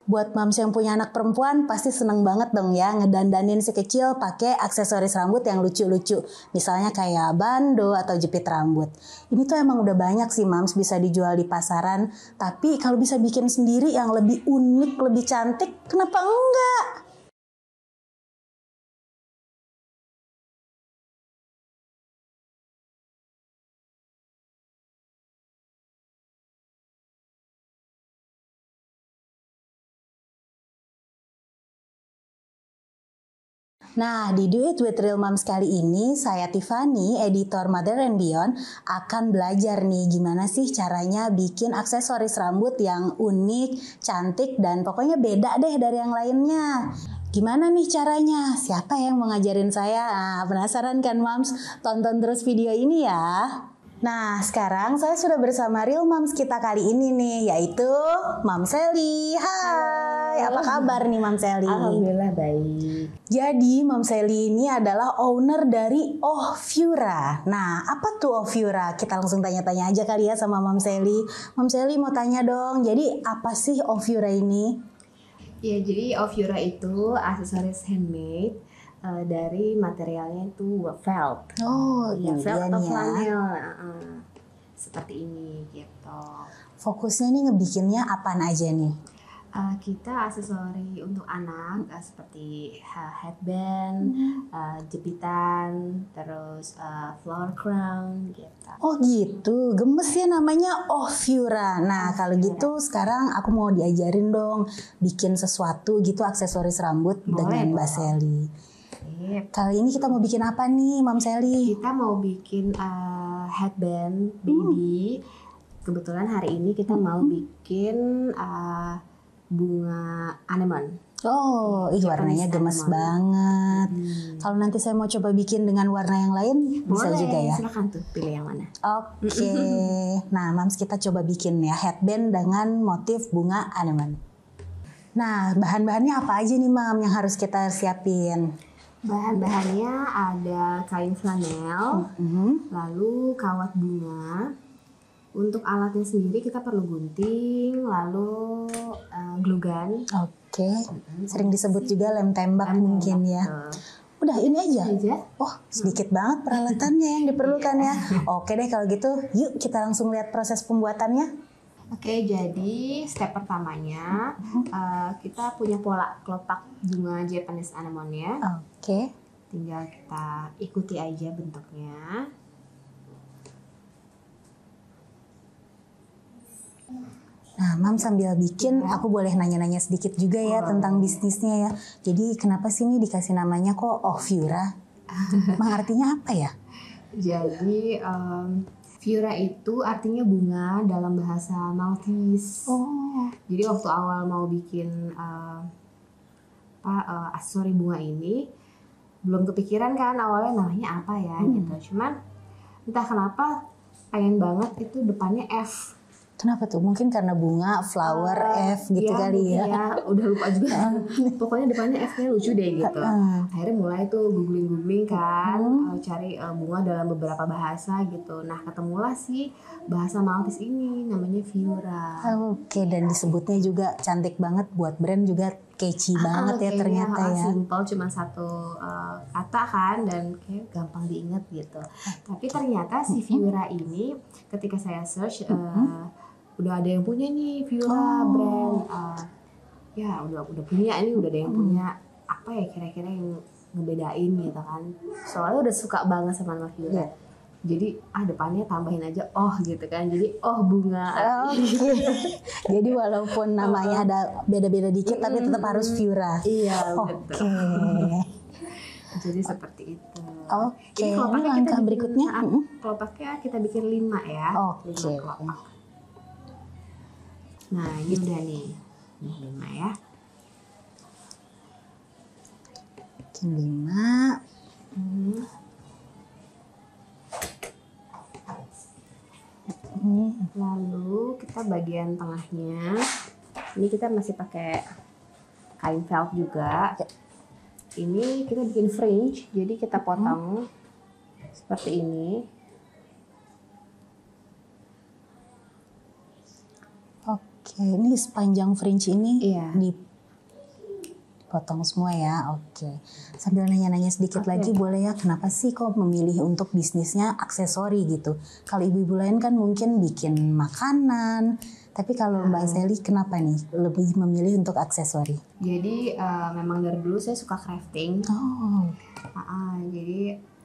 Buat moms yang punya anak perempuan pasti seneng banget dong ya ngedandanin si kecil pakai aksesoris rambut yang lucu-lucu. Misalnya kayak bando atau jepit rambut. Ini tuh emang udah banyak sih moms bisa dijual di pasaran. Tapi kalau bisa bikin sendiri yang lebih unik, lebih cantik, kenapa enggak? Nah, di Do It With Real Moms kali ini, saya Tiffany, editor Mother and Beyond, akan belajar nih gimana sih caranya bikin aksesoris rambut yang unik, cantik, dan pokoknya beda deh dari yang lainnya. Gimana nih caranya? Siapa yang mau ngajarin saya? Nah, penasaran kan Moms? Tonton terus video ini ya. Nah, sekarang saya sudah bersama Real Moms kita kali ini nih, yaitu Mam Sally. Hai, apa kabar nih Mam Sally? Alhamdulillah baik. Jadi Mam Sally ini adalah owner dari Ohviura. Nah, apa tuh Ohviura? Kita langsung tanya-tanya aja kali ya sama Mam Sally. Mam Sally mau tanya dong, jadi apa sih Ohviura ini? Ya, jadi Ohviura itu aksesoris handmade dari materialnya itu felt. Oh, Ya, ini felt dia atau nih ya. flanel. Seperti ini gitu. Fokusnya nih ngebikinnya apaan aja nih? Kita aksesori untuk anak seperti headband, jepitan, terus flower crown gitu. Oh gitu, gemes ya namanya Ohviura. Nah kalau gitu sekarang aku mau diajarin dong bikin sesuatu gitu aksesoris rambut dengan Mbak Sally. Kali ini kita mau bikin apa nih Mam Sally? Kita mau bikin headband baby. Kebetulan hari ini kita mau bikin bunga anemon. Oh, warnanya gemes banget. Kalau nanti saya mau coba bikin dengan warna yang lain, bisa juga ya? Silakan tuh pilih yang mana. Oke. Nah, Mams kita coba bikin ya headband dengan motif bunga anemon. Nah, bahan-bahannya apa aja nih Mam yang harus kita siapin? Bahan-bahannya ada kain flanel, lalu kawat bunga. Untuk alatnya sendiri kita perlu gunting, lalu glue gun. Oke. Sering disebut juga lem tembak mungkin ya. Udah ini aja. Oh, sedikit banget peralatannya yang diperlukan ya. Oke deh kalau gitu, yuk kita langsung lihat proses pembuatannya. Oke, jadi step pertamanya kita punya pola kelopak bunga Japanese anemon ya. Oke. Tinggal kita ikuti aja bentuknya. Nah, Mam sambil bikin, aku boleh nanya-nanya sedikit juga ya tentang bisnisnya ya. Jadi kenapa sih ini dikasih namanya kok Ohviura? Mang artinya apa ya? Jadi Viura itu artinya bunga dalam bahasa Maltese. Oh. Jadi waktu awal mau bikin aksesori bunga ini belum kepikiran kan awalnya namanya apa ya gitu. Cuman entah kenapa pengen banget itu depannya F. Kenapa tuh? Mungkin karena bunga, flower, F gitu ya, kali ya. Ya, udah lupa juga. Pokoknya depannya F-nya lucu deh gitu. Akhirnya mulai tuh googling kan, cari bunga dalam beberapa bahasa gitu. Nah, ketemulah sih bahasa Maltese ini namanya Viura. Oke, dan disebutnya juga cantik banget buat brand juga catchy banget ya ternyata ya. Simple cuma satu kata kan dan kayak gampang diingat gitu. Tapi ternyata si Viura ini ketika saya search udah ada yang punya nih Viura brand. Ya udah punya ini udah ada yang punya apa ya kira-kira yang ngebedain gitu kan. Soalnya udah suka banget sama nama Viura. Yeah. Jadi depannya tambahin aja gitu kan. Jadi bunga. Jadi walaupun namanya ada beda-beda dikit tapi tetap harus Viura. Iya, betul. Jadi seperti itu. Oke, ini langkah berikutnya. Kelopaknya kita bikin 5 ya. Oke. Nah, ini udah nih. Ini 5 ya. Bikin 5. Lalu kita bagian tengahnya. Ini kita masih pakai kain felt juga. Ini kita bikin fringe, jadi kita potong seperti ini. Oke. Oke, ini sepanjang fringe ini Iya. dipotong semua ya. Oke. Sambil nanya-nanya sedikit lagi boleh ya, kenapa sih kok memilih untuk bisnisnya aksesori gitu? Kalau ibu-ibu lain kan mungkin bikin makanan, tapi kalau Mbak Sally kenapa nih lebih memilih untuk aksesori? Jadi memang dari dulu saya suka crafting. Oh, Jadi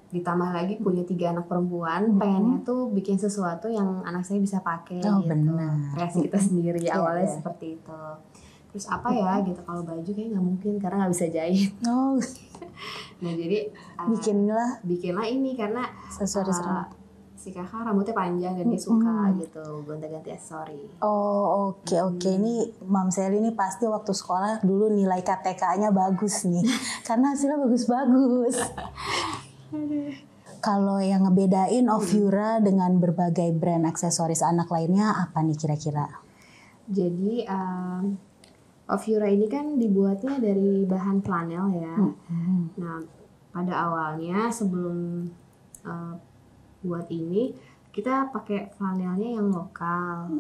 ditambah lagi punya 3 anak perempuan, pengennya tuh bikin sesuatu yang anak saya bisa pakai gitu. benar. Kreasi kita sendiri awalnya Iya. seperti itu. Terus apa ya gitu, kalau baju kayak nggak mungkin karena nggak bisa jahit. Oh, Nah jadi bikinlah ini karena aksesoris rambut. si kakak rambutnya panjang dan dia suka gitu gonta-ganti aksesori. Oh, oke. Ini Mam Sally ini pasti waktu sekolah dulu nilai KTK-nya bagus nih. Karena hasilnya bagus-bagus. Kalau yang ngebedain Ovyura dengan berbagai brand aksesoris anak lainnya apa nih kira-kira? Jadi Ovyura ini kan dibuatnya dari bahan flanel ya. Nah pada awalnya sebelum buat ini kita pakai flanelnya yang lokal.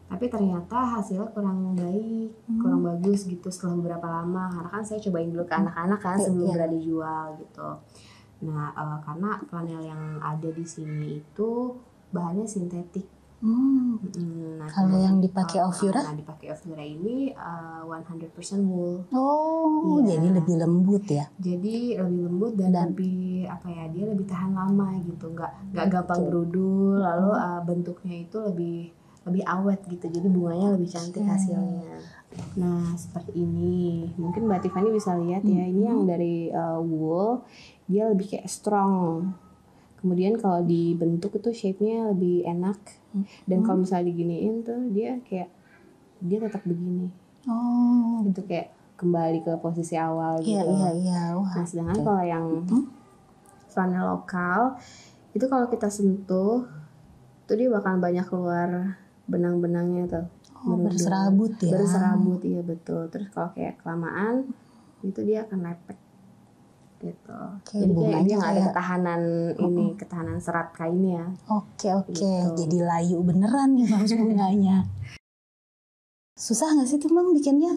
Tapi ternyata hasilnya kurang baik, kurang bagus gitu setelah beberapa lama. Karena kan saya cobain dulu ke anak-anak kan sebelum berani jual gitu. Nah, karena flanel yang ada di sini itu bahannya sintetik. Nah, Kalau yang dipakai Ovyura? Nah, dipakai Ovyura ini 100% wool. Oh, Iya. jadi lebih lembut ya? Jadi lebih lembut dan lebih dia lebih tahan lama gitu, nggak gampang berudul. Lalu bentuknya itu lebih awet gitu. Jadi bunganya lebih cantik hasilnya. Nah, seperti ini. Mungkin Mbak Tiffany bisa lihat ya, ini yang dari wool, dia lebih kayak strong. Kemudian kalau dibentuk itu shape-nya lebih enak. Dan kalau misalnya diginiin tuh dia tetap begini. Oh, Itu kayak kembali ke posisi awal gitu. iya. Wah, Nah, sedangkan kalau yang flanel lokal itu kalau kita sentuh tuh dia bakal banyak keluar benang-benangnya tuh. berserabut ya? Berserabut, iya betul. Terus kalau kayak kelamaan itu dia akan lepek gitu. Jadi kayak dia nggak ada ketahanan ketahanan serat kainnya. Oke. Gitu. Jadi layu beneran nih Mam bunganya. Susah nggak sih tuh Mam bikinnya?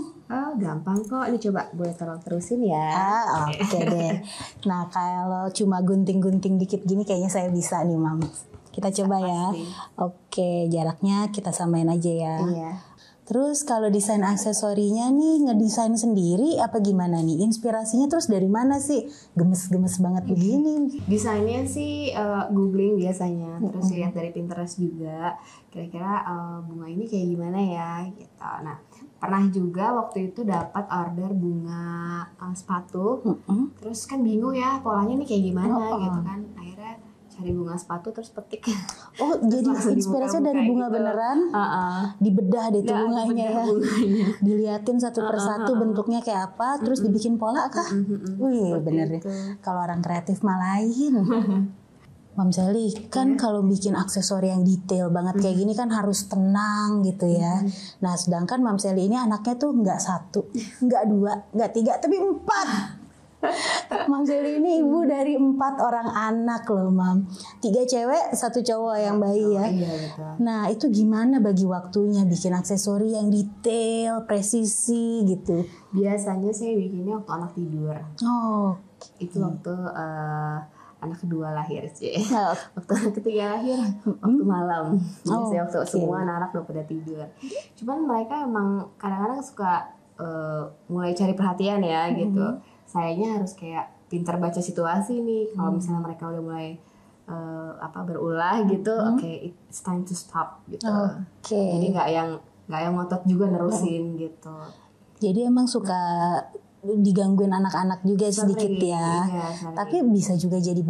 Gampang kok. Ini coba boleh tolong terusin ya. Oke deh. Nah kalau cuma gunting-gunting dikit gini kayaknya saya bisa nih Mam. Kita coba ya. Oke, jaraknya kita samain aja ya. Iya. Terus kalau desain aksesorinya nih ngedesain sendiri apa gimana nih? Inspirasinya terus dari mana sih? Gemes-gemes banget begini. Desainnya sih googling biasanya, terus lihat dari Pinterest juga. Kira-kira bunga ini kayak gimana ya gitu. Nah, pernah juga waktu itu dapat order bunga sepatu. Terus kan bingung ya polanya nih kayak gimana gitu kan. Akhirnya cari bunga sepatu terus petik. Oh, jadi inspirasinya dari bunga gitu. beneran? Dibedah deh tuh bunganya ya. Diliatin satu persatu bentuknya kayak apa, terus dibikin pola kah? Wih, bener deh. Kalau orang kreatif mah lain. Mam Sally, kan kalau bikin aksesori yang detail banget kayak gini kan harus tenang gitu ya. Nah, sedangkan Mam Sally ini anaknya tuh nggak 1, nggak 2, nggak 3, tapi 4. Mam Sally ini ibu dari 4 orang anak loh Mam. 3 cewek, 1 cowok yang bayi ya. Iya, betul. Nah itu gimana bagi waktunya bikin aksesori yang detail, presisi gitu? Biasanya saya bikinnya waktu anak tidur. Oh, Itu waktu anak kedua lahir sih. Waktu anak ketiga lahir, waktu malam. Biasanya waktu semua anak-anak udah pada tidur. Cuman mereka emang kadang-kadang suka mulai cari perhatian ya gitu. Sayanya harus kayak pintar baca situasi nih. Kalau misalnya mereka udah mulai berulah gitu, oke, it's time to stop gitu. Jadi nggak yang ngotot juga nerusin gitu. Jadi emang suka digangguin anak-anak juga sedikit ya. Iya, tapi bisa juga jadi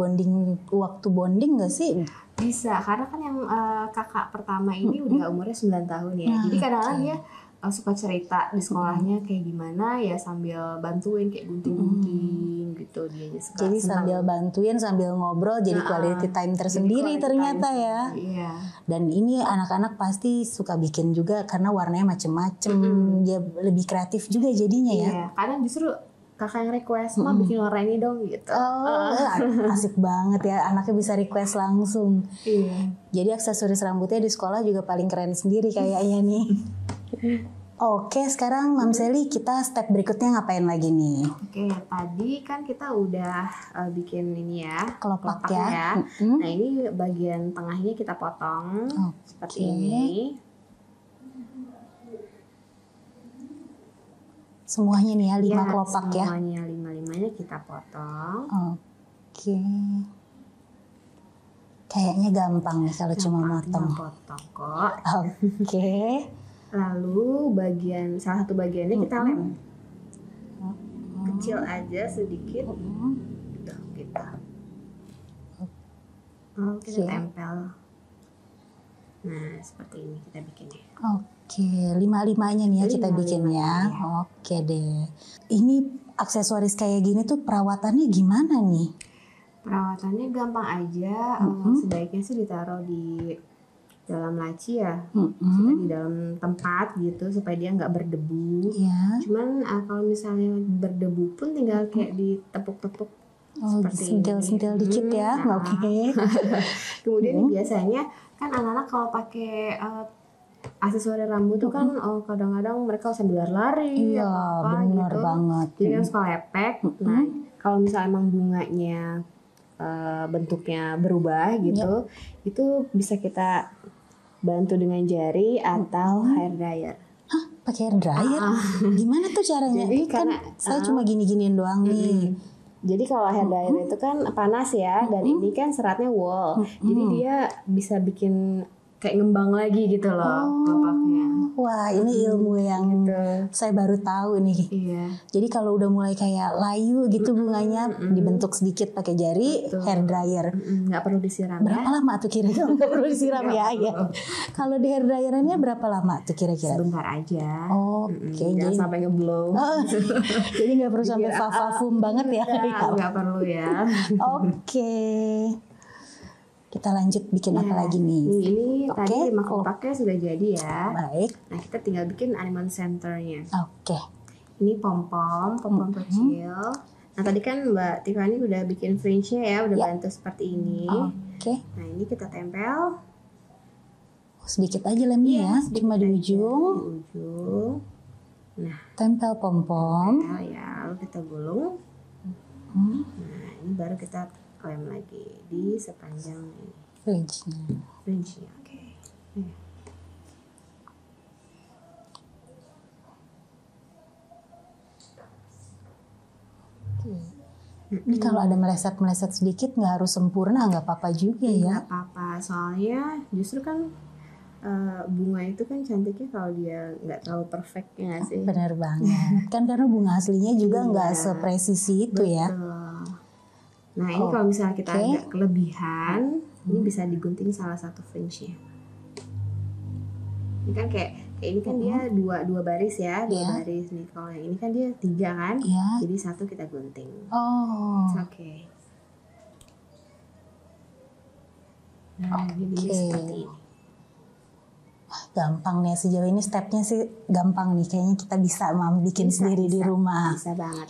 waktu bonding nggak sih? Bisa, karena kan yang kakak pertama ini udah umurnya 9 tahun ya. Jadi kadang-kadang dia suka cerita di sekolahnya kayak gimana ya sambil bantuin kayak gunting-gunting gitu dia suka. Jadi sambil bantuin sambil ngobrol jadi quality time tersendiri ternyata ya. Iya. Dan ini anak-anak pasti suka bikin juga karena warnanya macem-macem. Dia lebih kreatif juga jadinya ya. Iya, kadang justru kakak yang request mah bikin warna ini dong gitu. Asik banget ya anaknya bisa request langsung. Iya. Jadi aksesoris rambutnya di sekolah juga paling keren sendiri kayaknya nih. Oke, sekarang Mam Sally kita step berikutnya ngapain lagi nih? Oke, tadi kan kita udah bikin ini ya, Kelopak kelopaknya ya. ya. Nah ini bagian tengahnya kita potong seperti ini. Semuanya nih ya, 5 Ya, kelopak ya. semuanya 5-5-nya kita potong. Oke. Kayaknya gampang nih kalau cuma motong. Potong kok. Oke. Lalu salah satu bagiannya kita lem. Kecil aja sedikit. Tuh, gitu. Lalu kita tempel. Nah, seperti ini kita bikinnya. Oke, 5-5-nya nih ya kita bikin ya. Oke deh. Ini aksesoris kayak gini tuh perawatannya gimana nih? Perawatannya gampang aja. Sebaiknya sih ditaruh di dalam laci ya, maksudnya di dalam tempat gitu supaya dia nggak berdebu. Cuman kalau misalnya berdebu pun tinggal kayak ditepuk-tepuk seperti sentil-sentil dikit ya. Oke. Kemudian biasanya kan anak-anak kalau pakai aksesoris rambut tuh kan kadang-kadang mereka sambil lari apa bener gitu. Banget. Jadi kan suka lepek. Nah kalau misalnya emang bunganya bentuknya berubah gitu, itu bisa kita bantu dengan jari atau hair dryer. Hah, pakai hair dryer? Gimana tuh caranya? Jadi kan saya cuma gini-giniin doang nih. Jadi kalau hair dryer itu kan panas ya, dan ini kan seratnya wool. Jadi dia bisa bikin kayak ngembang lagi gitu loh kelopaknya. Wah, ini ilmu yang saya baru tahu nih. Iya. Jadi kalau udah mulai kayak layu gitu bunganya, dibentuk sedikit pakai jari, hair dryer. Nggak perlu disiram. Berapa lama tuh kira-kira? Nggak perlu disiram ya. Kalau di hair dryernya berapa lama tuh kira-kira? Sebentar aja. Oke, jangan sampai ngeblow. Jadi nggak perlu sampai fafafum banget ya? Nggak perlu ya. Oke. Kita lanjut bikin apa lagi nih? Ini tadi 5 kelopaknya sudah jadi ya. Baik. Nah kita tinggal bikin animation centernya. Oke. Ini pom-pom kecil. Nah tadi kan Mbak Tiffany udah bikin fringe-nya ya, udah bantu seperti ini. Oke. Nah ini kita tempel. Sedikit aja lemnya ya, cuma di ujung. Di ujung. Nah tempel pom-pom. Ya, lalu kita gulung. Nah ini baru kita lem lagi di sepanjang ini. Fringe-nya. Oke. Ini kalau ada meleset-meleset sedikit nggak harus sempurna, nggak apa-apa juga ya? Nggak apa-apa, soalnya justru kan bunga itu kan cantiknya kalau dia nggak terlalu perfect ya nggak sih? Benar banget. Kan karena bunga aslinya juga nggak sepresisi itu ya. Nah ini kalau misalnya kita agak kelebihan, ini bisa digunting salah satu fringe-nya. Ini kan kayak ini kan dia dua baris ya, baris nih. Kalau yang ini kan dia 3 kan, jadi 1 kita gunting. Oke. Nah jadi seperti ini. Gampang nih sejauh ini stepnya sih gampang nih, kayaknya kita bisa bikin sendiri di rumah. Bisa banget.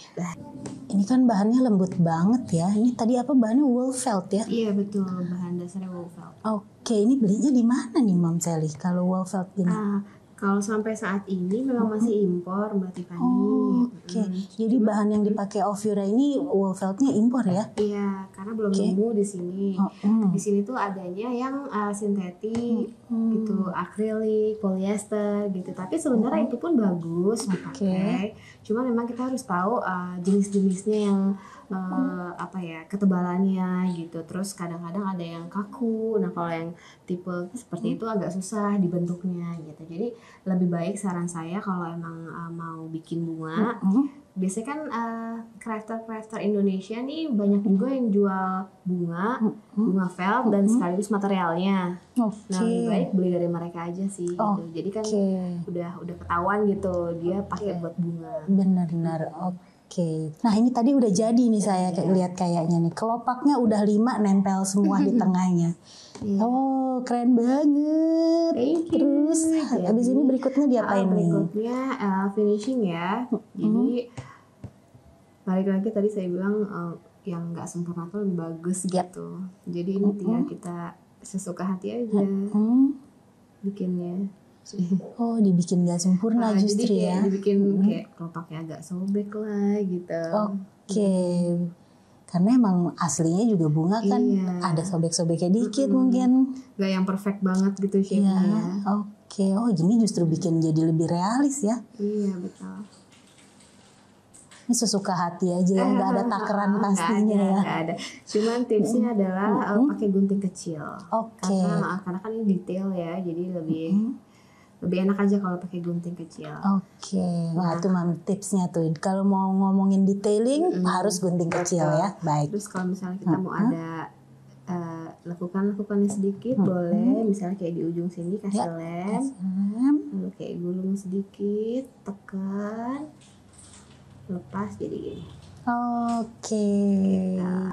Ini kan bahannya lembut banget ya. Ini tadi apa bahannya wool felt ya? Iya betul, bahan dasarnya wool felt. Oke, ini belinya di mana nih Mam Sally kalau wool felt ini? Kalau sampai saat ini memang masih impor Mbak Tiffany. Oke. Jadi bahan yang dipakai Ovyra ini wool feltnya impor ya? Iya, karena belum nemu di sini. Di sini tuh adanya yang sintetik, gitu, akrilik, polyester, gitu. Tapi sebenarnya itu pun bagus dipakai. Cuma memang kita harus tahu jenis-jenisnya yang ketebalannya gitu. Terus kadang-kadang ada yang kaku. Nah kalau yang tipe seperti itu agak susah dibentuknya gitu. Jadi lebih baik saran saya kalau emang mau bikin bunga, biasanya kan crafter Indonesia nih banyak juga yang jual bunga felt dan sekaligus materialnya. Nah lebih baik beli dari mereka aja sih gitu. Jadi kan udah ketahuan gitu dia pakai buat bunga. Benar-benar. Oke. Nah ini tadi udah jadi nih saya lihat kayaknya nih. Kelopaknya udah 5 nempel semua di tengahnya. Oh keren banget. Terus habis ini berikutnya diapain nih? Berikutnya finishing ya. Jadi balik lagi tadi saya bilang yang nggak sempurna tuh lebih bagus gitu. Jadi ini tinggal kita sesuka hati aja bikinnya. Oh, dibikin gak sempurna justru jadi kayak ya. dibikin kayak kelopaknya agak sobek lah gitu. Oke. Karena emang aslinya juga bunga kan ada sobek-sobeknya dikit mungkin. Gak yang perfect banget gitu shape-nya Iya. ya. Oke. Oh, gini justru bikin jadi lebih realis ya. Iya betul. Ini sesuka hati aja ya, nggak ada takaran pastinya ya. Nggak ada. Cuman tipsnya adalah pakai gunting kecil. Oke. Karena kan ini detail ya, jadi lebih enak aja kalau pakai gunting kecil. Oke. Wah, itu Mam tipsnya tuh. Kalau mau ngomongin detailing harus gunting kecil ya. Baik. Terus kalau misalnya kita mau ada lekukan-lekukannya sedikit boleh, misalnya kayak di ujung sini kasih lem, lalu kayak gulung sedikit, tekan, lepas jadi gini. Oke.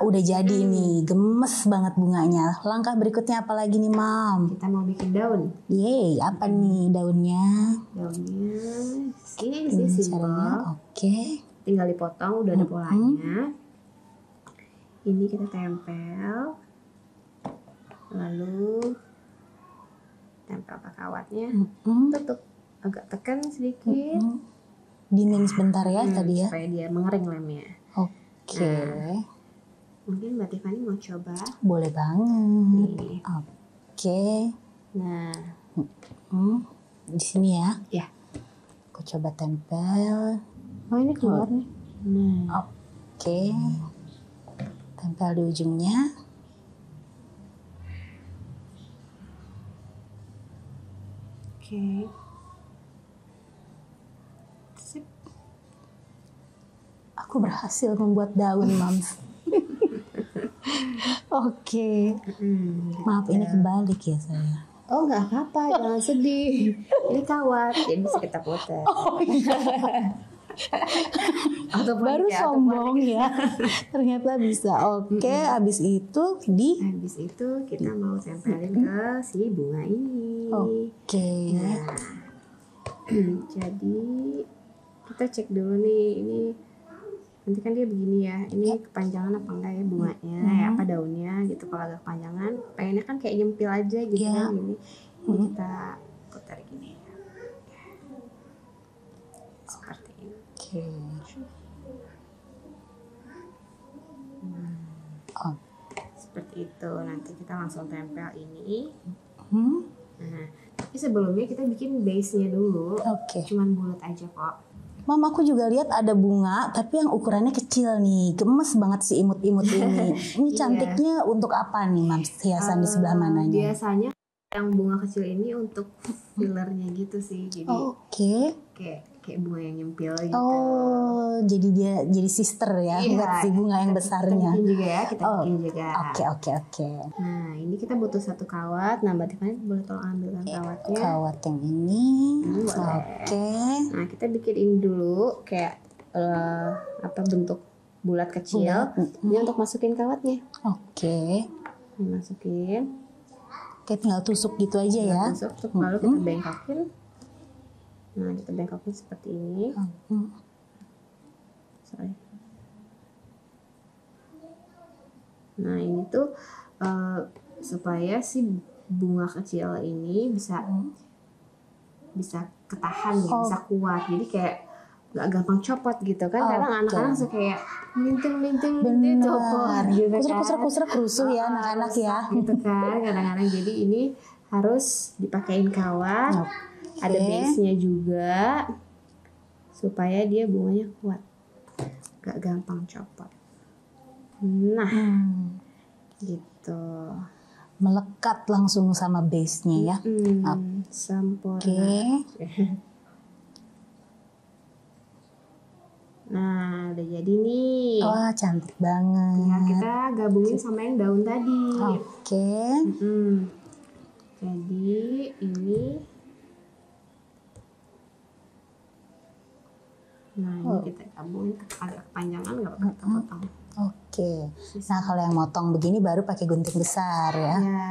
Udah jadi nih, gemes banget bunganya. Langkah berikutnya apa lagi nih, Mam? Kita mau bikin daun. Yeay, apa nih daunnya? Daunnya ini sih simpel. Oke. Tinggal dipotong, udah ada polanya. Ini kita tempel. Lalu tempel pakai kawatnya. Tutup. Agak tekan sedikit. Dingin sebentar ya tadi ya. Supaya dia mengering lemnya. Oke. Mungkin Mbak Tiffany mau coba. Boleh banget. Nih. Oke. Nah. Di sini ya. Ya. Aku coba tempel. Oh ini keluar nih. Nah. Oke. Tempel di ujungnya. Oke. Aku berhasil membuat daun, Mams. Oke. Maaf, ini kebalik ya saya. Oh nggak apa-apa, jangan sedih. Ini kawat, jadi bisa kita putar. Oh iya. Baru ya, sombong ya. Ternyata bisa. Oke, habis itu Habis itu kita mau tempelin ke si bunga ini. Oke. Nah, jadi kita cek dulu nih, ini nanti kan dia begini ya, ini kepanjangan apa enggak ya bunganya, apa daunnya gitu. Kalau agak kepanjangan, pengennya kan kayak nyempil aja gitu kan gini. Ini kita putar gini ya. Seperti ini. Oke. Seperti itu. Nanti kita langsung tempel ini. Nah, tapi sebelumnya kita bikin base-nya dulu. Oke. Cuman bulat aja kok. Mam, aku juga lihat ada bunga, tapi yang ukurannya kecil nih. Gemes banget si imut-imut ini. Ini cantiknya untuk apa nih, Mam? Hiasan di sebelah mananya? Biasanya yang bunga kecil ini untuk fillernya gitu sih. Jadi kayak bunga yang nyempil gitu. Oh, jadi dia jadi sister ya, buat si bunga yang besarnya. Kita bikin juga ya, bikin juga. Oke. Nah, ini kita butuh satu kawat. Nah, Mbak Tiffany boleh tolong ambilkan kawatnya. Kawat yang ini. Oke. Nah, kita bikin ini dulu kayak bentuk bulat kecil. Ini untuk masukin kawatnya. Oke. Masukin. Kayak tinggal tusuk gitu aja ya. Tusuk, lalu kita bengkokin. Nah, kita bengkokin seperti ini. Sorry. Nah, ini tuh supaya si bunga kecil ini bisa ketahan ya, bisa kuat. Jadi kayak nggak gampang copot gitu kan. Kadang anak-anak suka kayak linting copot gitu kan. Kusrek rusuh ya anak-anak ya. Gitu kan kadang-kadang. Jadi ini harus dipakein kawat. Ada base-nya juga supaya dia bunganya kuat, gak gampang copot. Nah, gitu. Melekat langsung sama base-nya ya. Sempurna. Oke. Nah, udah jadi nih. Wah, cantik banget. Tinggal kita gabungin sama yang daun tadi. Oke. Jadi ini. Nah, ini kita gabungin agak kepanjangan, nggak apa-apa kita potong. Oke. Nah, kalau yang motong begini baru pakai gunting besar ya. Ya,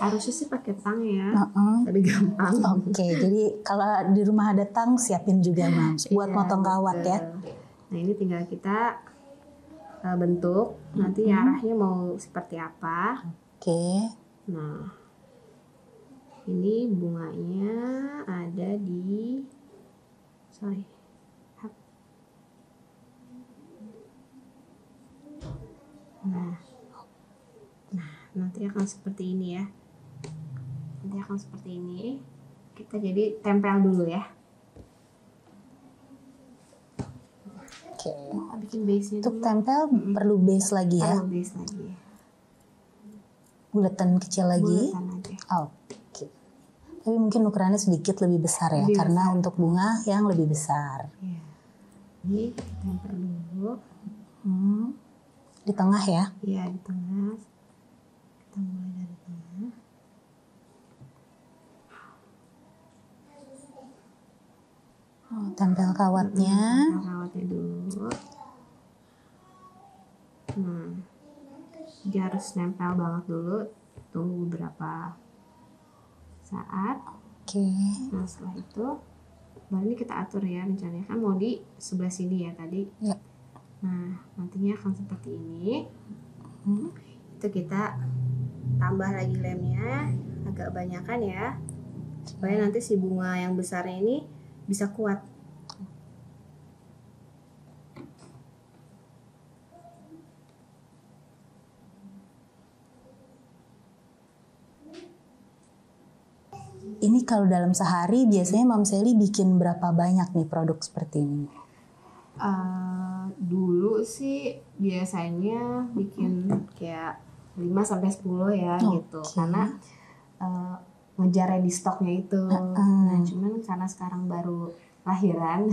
harusnya sih pakai tang ya. Tapi gampang. Oke, jadi kalau di rumah ada tang siapin juga, Mam, buat motong kawat ya. Nah, ini tinggal kita bentuk. Nanti arahnya mau seperti apa. Oke. Nah, Ini bunganya ada di, Nah, nanti akan seperti ini ya. Kita jadi tempel dulu ya. Oke. Bikin base-nya Untuk dulu. tempel perlu base lagi ya. Perlu base lagi. Bulatan kecil lagi. Bulatan aja. Oke. Tapi mungkin ukurannya sedikit lebih besar ya, Lebih karena besar. untuk bunga yang lebih besar. Iya. Ini kita tempel dulu. Di tengah ya. Iya, di tengah. Kita mulai dari tengah. Tempel kawatnya. Tempel kawatnya dulu. Dia harus nempel banget dulu. Tunggu beberapa saat. Oke. Nah, setelah itu baru ini kita atur ya, rencananya kan mau di sebelah sini ya tadi. Ya. Nah, nantinya akan seperti ini. Itu kita tambah lagi lemnya agak banyakan ya, supaya nanti si bunga yang besarnya ini bisa kuat. Ini kalau dalam sehari biasanya Mam Sally bikin berapa banyak nih produk seperti ini? Dulu sih biasanya bikin kayak 5-10 ya gitu, karena ngejar ready stocknya itu. Nah, cuman karena sekarang baru lahiran,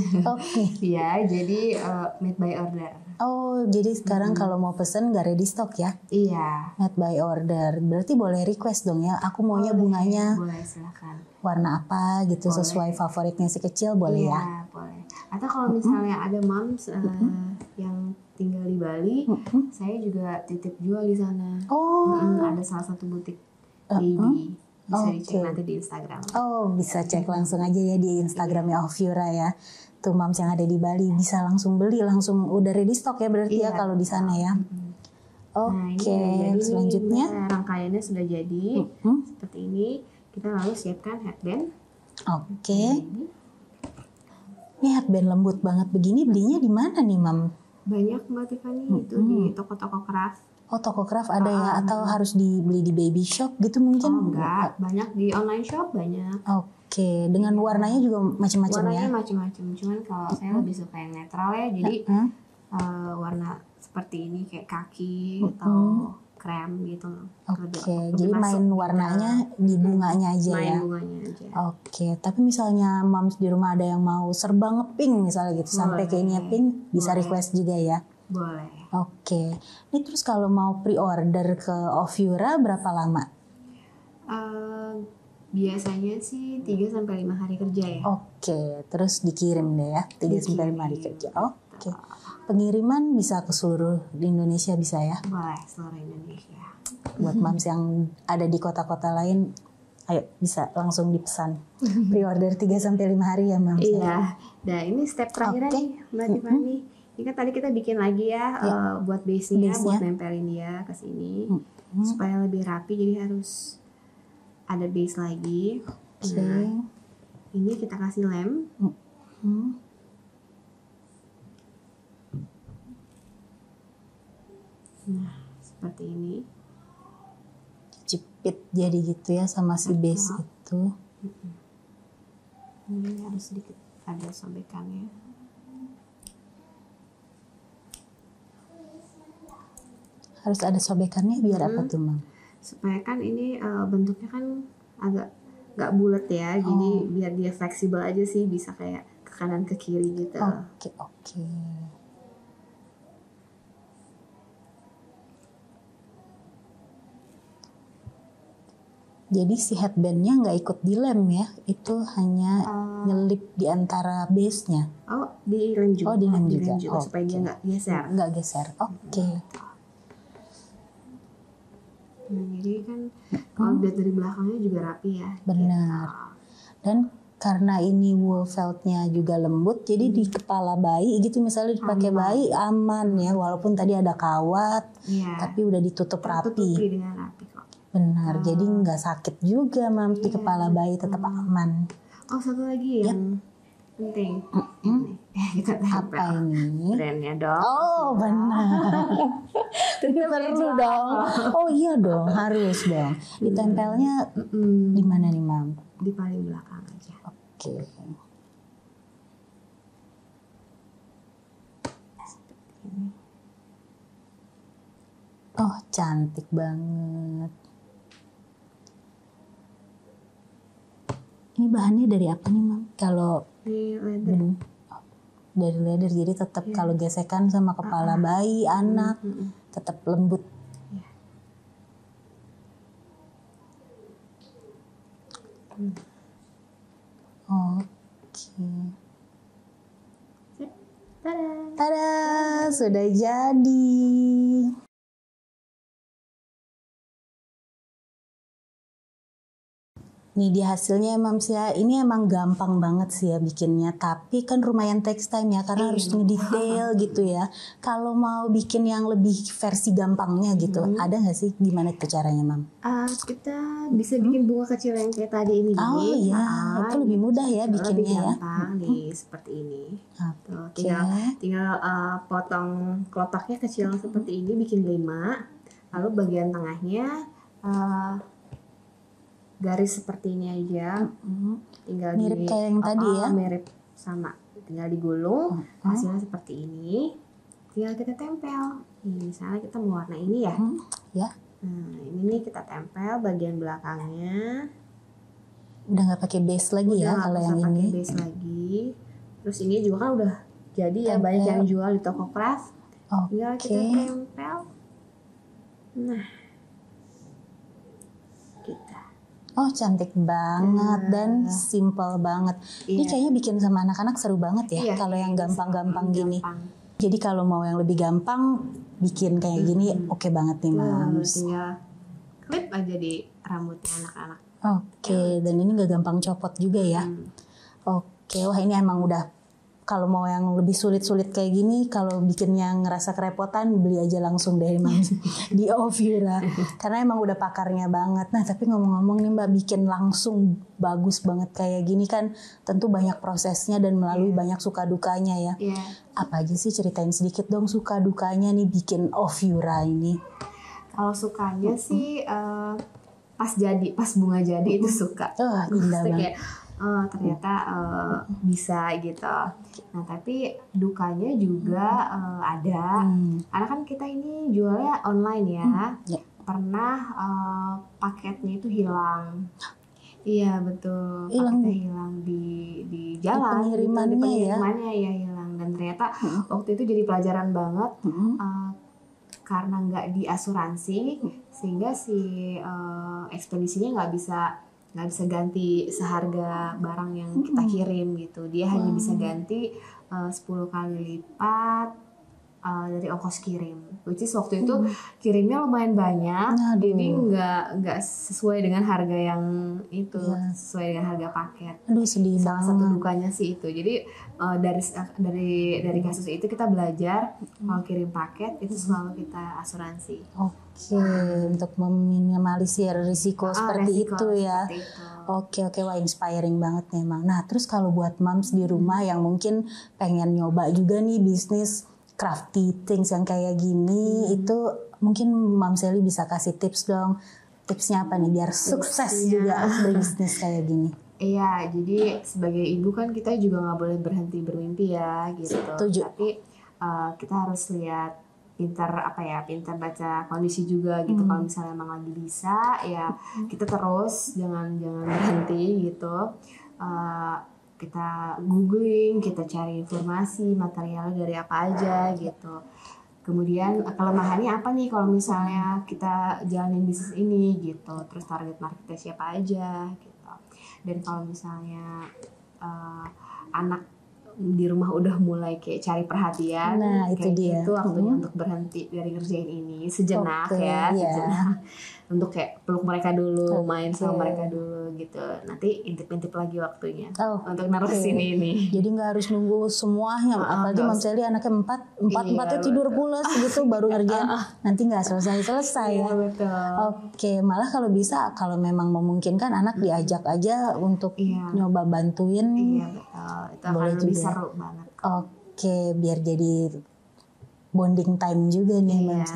ya jadi made by order. Oh, jadi sekarang kalau mau pesen nggak ready stock ya? Iya. Made by order, berarti boleh request dong ya. Aku maunya bunganya boleh, silakan. warna apa gitu, Boleh. sesuai favoritnya si kecil, boleh Iya, ya? boleh. Atau kalau misalnya ada moms yang tinggal di Bali, saya juga titip jual di sana. Oh, Ada salah satu butik baby. Bisa dicek nanti di Instagram. Oh, bisa cek langsung aja ya di Instagramnya Ovyura ya. Tuh moms yang ada di Bali bisa langsung beli, langsung udah ready stock ya berarti ya kalau di sana ya. Oke, selanjutnya rangkaiannya sudah jadi seperti ini. Kita lalu siapkan headband. Oke. Ini headband lembut banget begini, belinya di mana nih Mam? Banyak Mbak Tiffany, itu di toko-toko craft. Oh, toko craft ada ya, atau harus dibeli di baby shop gitu mungkin? Oh enggak, banyak di online shop banyak. Oke, dengan warnanya juga macam-macam ya? Warnanya macam-macam, cuman kalau saya lebih suka yang netral ya, jadi warna seperti ini kayak kaki atau krem gitu. Oke, jadi main warnanya di bunganya aja ya? Main bunganya aja. Oke, tapi misalnya moms di rumah ada yang mau serba ngepink misalnya gitu, sampai ke ininya pink, bisa request juga ya? Boleh. Oke, ini terus kalau mau pre-order ke Ovyura berapa lama? Biasanya sih 3-5 hari kerja ya. Oke, terus dikirim deh ya, 3-5 hari kerja. Oke, pengiriman bisa ke seluruh di Indonesia bisa ya? Boleh, seluruh Indonesia. Buat moms yang ada di kota-kota lain, ayo bisa langsung dipesan. Pre-order 3-5 hari ya moms. Iya, nah ini step terakhir nih Mbak Tiffany. Ini kan tadi kita bikin lagi ya, buat base-nya, buat nempelin dia ke sini. Supaya lebih rapi, jadi harus ada base lagi. Nah, ini kita kasih lem. Nah, seperti ini. Jepit jadi gitu ya sama si base itu. Ini harus sedikit ada sobekannya. Harus ada sobekannya biar apa tuh Mam? Supaya kan ini bentuknya kan agak nggak bulat ya, jadi biar dia fleksibel aja sih, bisa kayak ke kanan ke kiri gitu. Oke. Jadi si headbandnya nggak ikut dilem ya, itu hanya nyelip di antara base-nya. Oh, dilem juga. Dilem juga. Supaya dia nggak geser. Nggak geser. Oke. Nah, jadi kan kalau lihat dari belakangnya juga rapi ya. Benar. Dan karena ini wool feltnya juga lembut, jadi di kepala bayi gitu misalnya dipakai bayi aman ya, walaupun tadi ada kawat, tapi udah ditutup rapi. Tutupi dengan rapi kok. Benar, jadi nggak sakit juga Mams di kepala bayi, tetap aman. Oh, satu lagi yang penting. Kita tempel. Apa ini? Brandnya dong. Oh benar. Ini perlu dong. Oh iya dong, harus dong. Ditempelnya di mana nih Mam? Di paling belakang aja. Oke. Oh cantik banget. Ini bahannya dari apa nih Mam? Kalau Ini leather. dari leather, jadi tetap kalau gesekan sama kepala bayi, anak, tetap lembut. Oke. Tada. Tada, sudah jadi. Nih di hasilnya Mams ya, ini emang gampang banget sih ya bikinnya, tapi kan lumayan takes time ya karena harus ngedetail gitu ya. Kalau mau bikin yang lebih versi gampangnya gitu, ada nggak sih gimana tuh caranya Mam? Kita bisa bikin bunga kecil yang kayak tadi ini. Oh iya, itu lebih mudah ya bikinnya lebih ya. gampang nih seperti ini. Tuh, tinggal potong kelopaknya kecil seperti ini, bikin 5. Lalu bagian tengahnya garis seperti ini aja. Tinggal mirip kayak yang tadi ya. Mirip sama. Tinggal digulung, hasilnya seperti ini. Tinggal kita tempel. Nih, misalnya kita mau warna ini ya. Ya. Nah, ini nih kita tempel bagian belakangnya. Udah nggak pakai base lagi ya kalau yang ini. Pakai base lagi. Terus ini juga kan udah jadi ya, banyak yang jual di toko craft. Tinggal kita tempel. Nah, kita. Oh cantik banget dan simple banget. Ini kayaknya bikin sama anak-anak seru banget ya kalau yang gampang-gampang gini. Jadi kalau mau yang lebih gampang bikin kayak gini oke banget nih Mams. Tinggal klip aja di rambutnya anak-anak. Oke, dan ini gak gampang copot juga ya. Oke, wah ini emang udah, kalau mau yang lebih sulit-sulit kayak gini, kalau bikin yang ngerasa kerepotan, beli aja langsung dari Mams di Ovyra. Karena emang udah pakarnya banget. Nah tapi ngomong-ngomong nih Mbak, bikin langsung bagus banget kayak gini kan tentu banyak prosesnya dan melalui banyak suka dukanya ya. Apa aja sih, ceritain sedikit dong suka dukanya nih bikin Ovyra ini. Kalau sukanya sih pas bunga jadi itu suka. Indah banget. Ternyata bisa gitu. Nah tapi dukanya juga ada. Karena kan kita ini jualnya online ya. Pernah paketnya itu hilang. Iya betul. Paketnya hilang di jalan. Pengirimannya ya hilang. Dan ternyata waktu itu jadi pelajaran banget. Karena nggak diasuransi, sehingga si ekspedisinya nggak bisa ganti seharga barang yang kita kirim gitu. Dia hanya bisa ganti 10 kali lipat dari ongkos kirim. Which is waktu itu kirimnya lumayan banyak, jadi nggak sesuai dengan harga yang itu, sesuai dengan harga paket. Aduh sedih banget. Salah satu dukanya sih itu. Jadi dari kasus itu kita belajar kalau kirim paket itu selalu kita asuransi. Oke, untuk meminimalisir risiko seperti itu ya. Oke, wah inspiring banget memang. Nah, terus kalau buat Mams di rumah yang mungkin pengen nyoba juga nih bisnis crafty things yang kayak gini, itu mungkin Mam Sally bisa kasih tips dong. Tipsnya apa nih biar sukses juga berbisnis kayak gini? Iya, jadi sebagai ibu kan kita juga nggak boleh berhenti bermimpi ya gitu. Setuju. Tapi kita harus lihat pintar baca kondisi juga gitu. Kalau misalnya emang lagi bisa ya kita terus jangan berhenti gitu. Kita googling, kita cari informasi materialnya dari apa aja gitu. Kemudian kelemahannya apa nih kalau misalnya kita jalanin bisnis ini gitu. Terus target marketnya siapa aja gitu. Dan kalau misalnya anak di rumah udah mulai kayak cari perhatian, nah itu dia. Itu waktunya untuk berhenti dari ngerjain ini sejenak sejenak. untuk kayak peluk mereka dulu, main sama mereka dulu gitu. Nanti intip-intip lagi waktunya untuk nerusin ini. Jadi nggak harus nunggu semuanya, apalagi Mam Sally anaknya empatnya tidur pulas gitu baru ngerjain, nanti nggak selesai ya. Betul. Oke, malah kalau bisa, kalau memang memungkinkan anak diajak aja untuk nyoba bantuin. Iya betul, itu akan lebih seru banget. Oke, biar jadi bonding time juga nih Mams.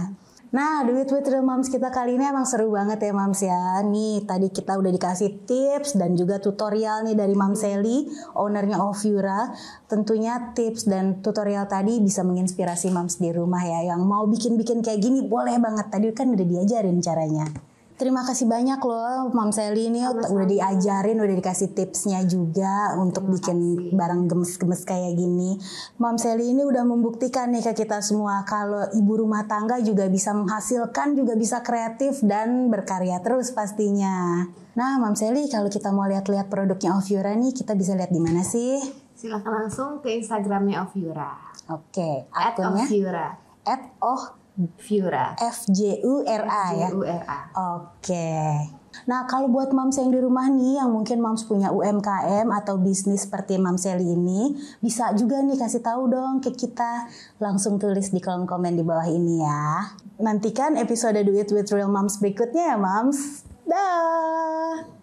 Nah, The With Real Moms kita kali ini emang seru banget ya Mams ya. Nih tadi kita udah dikasih tips dan juga tutorial nih dari Mam Sally, ownernya Ovyura. Tentunya tips dan tutorial tadi bisa menginspirasi Mams di rumah ya. Yang mau bikin-bikin kayak gini boleh banget. Tadi kan udah diajarin caranya. Terima kasih banyak loh Mam Sally ini udah diajarin, udah dikasih tipsnya juga untuk bikin barang gemes-gemes kayak gini. Mam Sally ini udah membuktikan nih ke kita semua kalau ibu rumah tangga juga bisa menghasilkan, juga bisa kreatif dan berkarya terus pastinya. Nah Mam Sally, kalau kita mau lihat-lihat produknya Ovyura nih, kita bisa lihat di mana sih? Silahkan langsung ke Instagramnya Ovyura. Oke, akunnya @Ovyura. Vyura. FJURA ya. Oke. Nah kalau buat moms yang di rumah nih, yang mungkin moms punya UMKM atau bisnis seperti Mam Sally ini, bisa juga nih kasih tahu dong ke kita. Langsung tulis di kolom komen di bawah ini ya. Nantikan episode Do It With Real Moms berikutnya ya Moms. Dah.